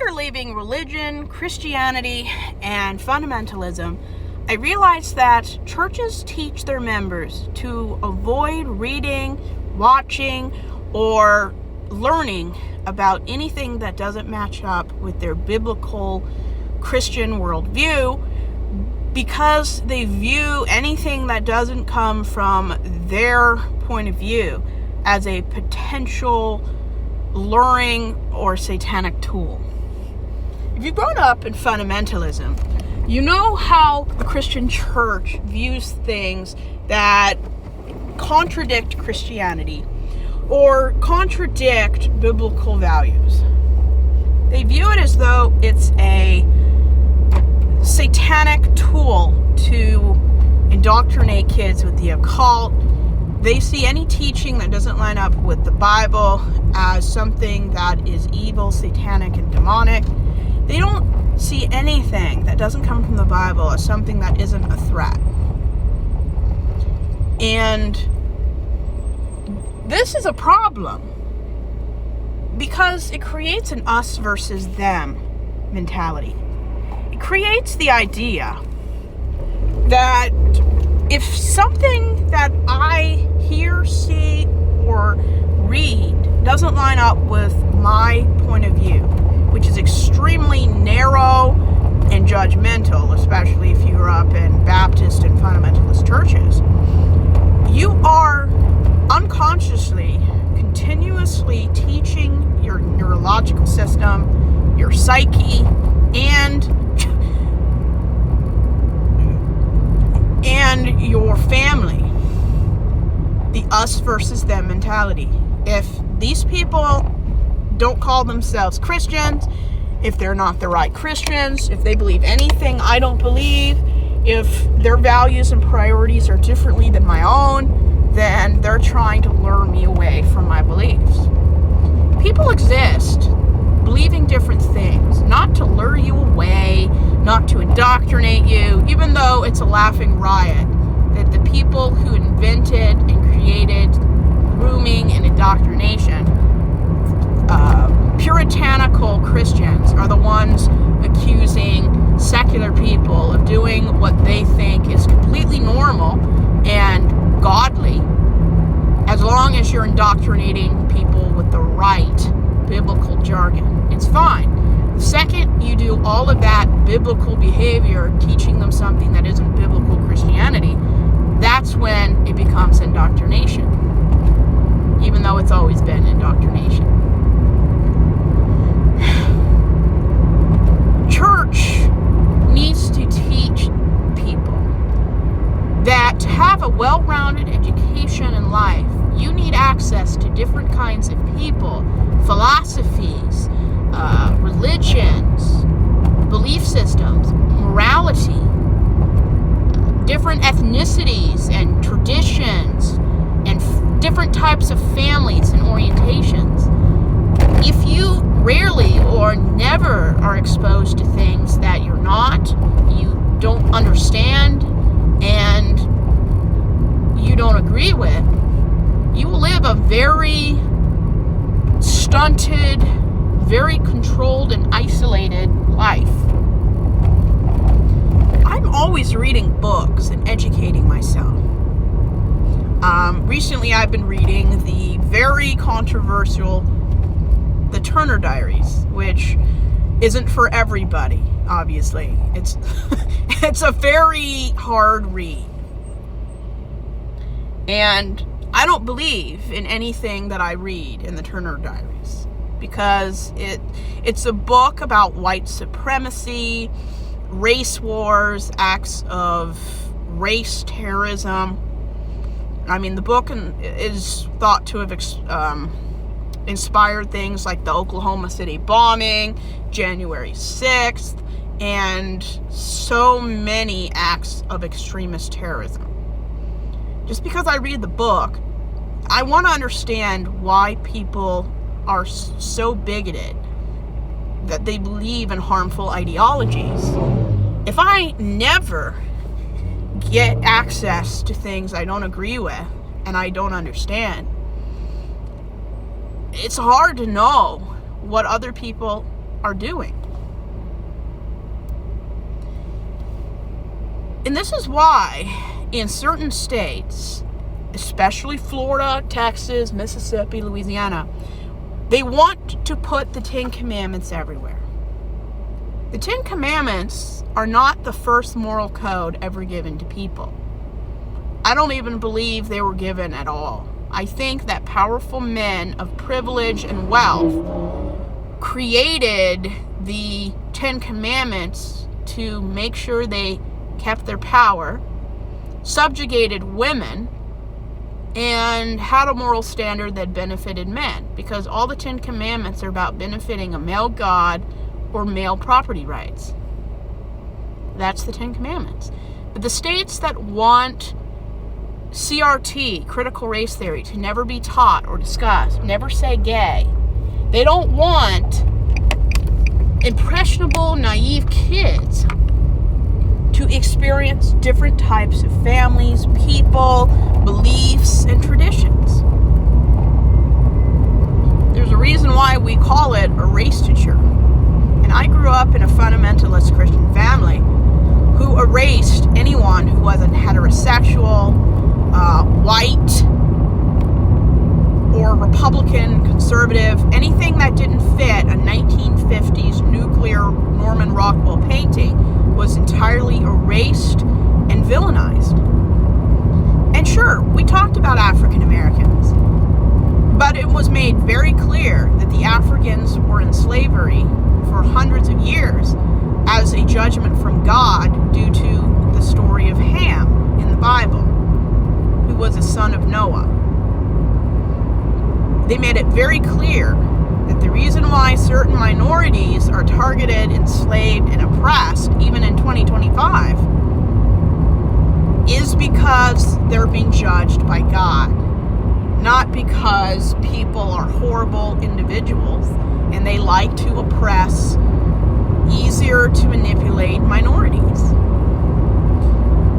After leaving religion, Christianity, and fundamentalism, I realized that churches teach their members to avoid reading, watching, or learning about anything that doesn't match up with their biblical Christian worldview, because they view anything that doesn't come from their point of view as a potential luring or satanic tool. If you've grown up in fundamentalism, you know how the Christian church views things that contradict Christianity or contradict biblical values. They view it as though it's a satanic tool to indoctrinate kids with the occult. They see any teaching that doesn't line up with the Bible as something that is evil, satanic, and demonic. They don't see anything that doesn't come from the Bible as something that isn't a threat. And this is a problem because it creates an us versus them mentality. It creates the idea that if something that I hear, see, or read doesn't line up with my point of view, which is extremely narrow and judgmental, especially if you grew up in Baptist and fundamentalist churches, you are unconsciously, continuously teaching your neurological system, your psyche, and your family the us versus them mentality. If these people don't call themselves Christians, if they're not the right Christians, if they believe anything I don't believe, if their values and priorities are differently than my own, then they're trying to lure me away from my beliefs. People exist believing different things, not to lure you away, not to indoctrinate you, even though it's a laughing riot that the people who invented and created grooming and indoctrination, puritanical Christians, are the ones accusing secular people of doing what they think is completely normal and godly, as long as you're indoctrinating people with the right biblical jargon. It's fine. The second you do all of that biblical behavior, teaching them something that isn't biblical Christianity, that's when it becomes indoctrination, even though it's always been indoctrination. Church needs to teach people that to have a well-rounded education in life, you need access to different kinds of people, philosophies, religions, belief systems, morality, different ethnicities and traditions, and different types of families and orientations. If you rarely or never are exposed to things that you don't understand, and you don't agree with, you will live a very stunted, very controlled and isolated life. I'm always reading books and educating myself. Recently I've been reading the very controversial The Turner Diaries, which isn't for everybody, obviously. It's a very hard read. And I don't believe in anything that I read in the Turner Diaries, because it's a book about white supremacy, race wars, acts of race terrorism. I mean, the book is thought to have inspired things like the Oklahoma City bombing, January 6th, and so many acts of extremist terrorism. Just because I read the book, I want to understand why people are so bigoted that they believe in harmful ideologies. If I never get access to things I don't agree with and I don't understand, it's hard to know what other people are doing. And this is why in certain states, especially Florida, Texas, Mississippi, Louisiana, they want to put the Ten Commandments everywhere. The Ten Commandments are not the first moral code ever given to people. I don't even believe they were given at all. I think that powerful men of privilege and wealth created the Ten Commandments to make sure they kept their power, subjugated women, and had a moral standard that benefited men, because all the Ten Commandments are about benefiting a male god or male property rights. That's the Ten Commandments. But the states that want CRT, critical race theory, to never be taught or discussed, never say gay, they don't want impressionable, naive kids to experience different types of families, people, beliefs, and traditions. There's a reason why we call it erasure. And I grew up in a fundamentalist Christian family who erased anyone who wasn't heterosexual, white, or Republican, conservative, anything that didn't fit a 1950s nuclear Norman Rockwell painting was entirely erased and villainized. And sure, we talked about African Americans, but it was made very clear that the Africans were in slavery for hundreds of years as a judgment from God due to the story of Ham in the Bible, who was a son of Noah. They made it very clear that the reason why certain minorities are targeted, enslaved, and oppressed, even in 2025, is because they're being judged by God, not because people are horrible individuals and they like to oppress easier to manipulate minorities.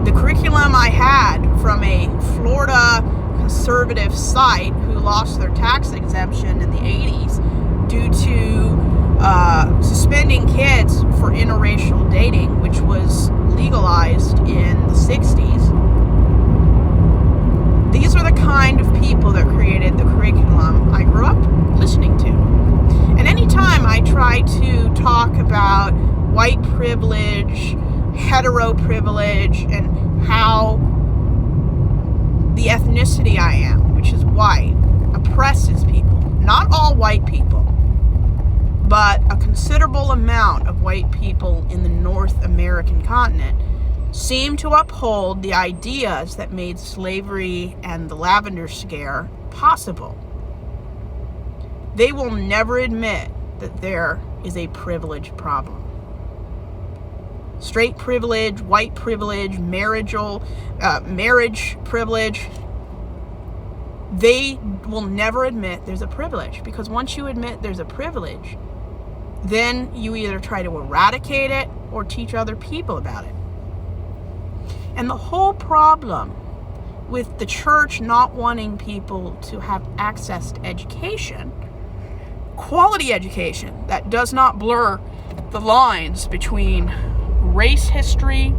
The curriculum I had from a Florida conservative site who lost their tax exemption in the 80s due to suspending kids for interracial dating, which was legalized in the 60s. These are the kind of people that created the curriculum I grew up listening to. And anytime I try to talk about white privilege, hetero privilege, and how the ethnicity I am, which is white, oppresses people, not all white people, but a considerable amount of white people in the North American continent seem to uphold the ideas that made slavery and the Lavender Scare possible. They will never admit that there is a privilege problem. Straight privilege, white privilege, marriage privilege, they will never admit there's a privilege, because once you admit there's a privilege, then you either try to eradicate it or teach other people about it. And the whole problem with the church not wanting people to have access to education, quality education that does not blur the lines between race history,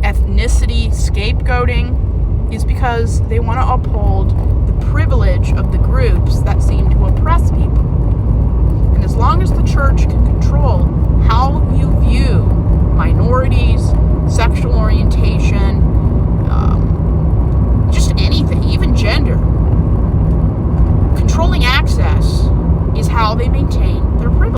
ethnicity, scapegoating, is because they want to uphold the privilege of the groups that seem to oppress people. And as long as the church can control how you view minorities, sexual orientation, just anything, even gender, controlling access is how they maintain their privilege.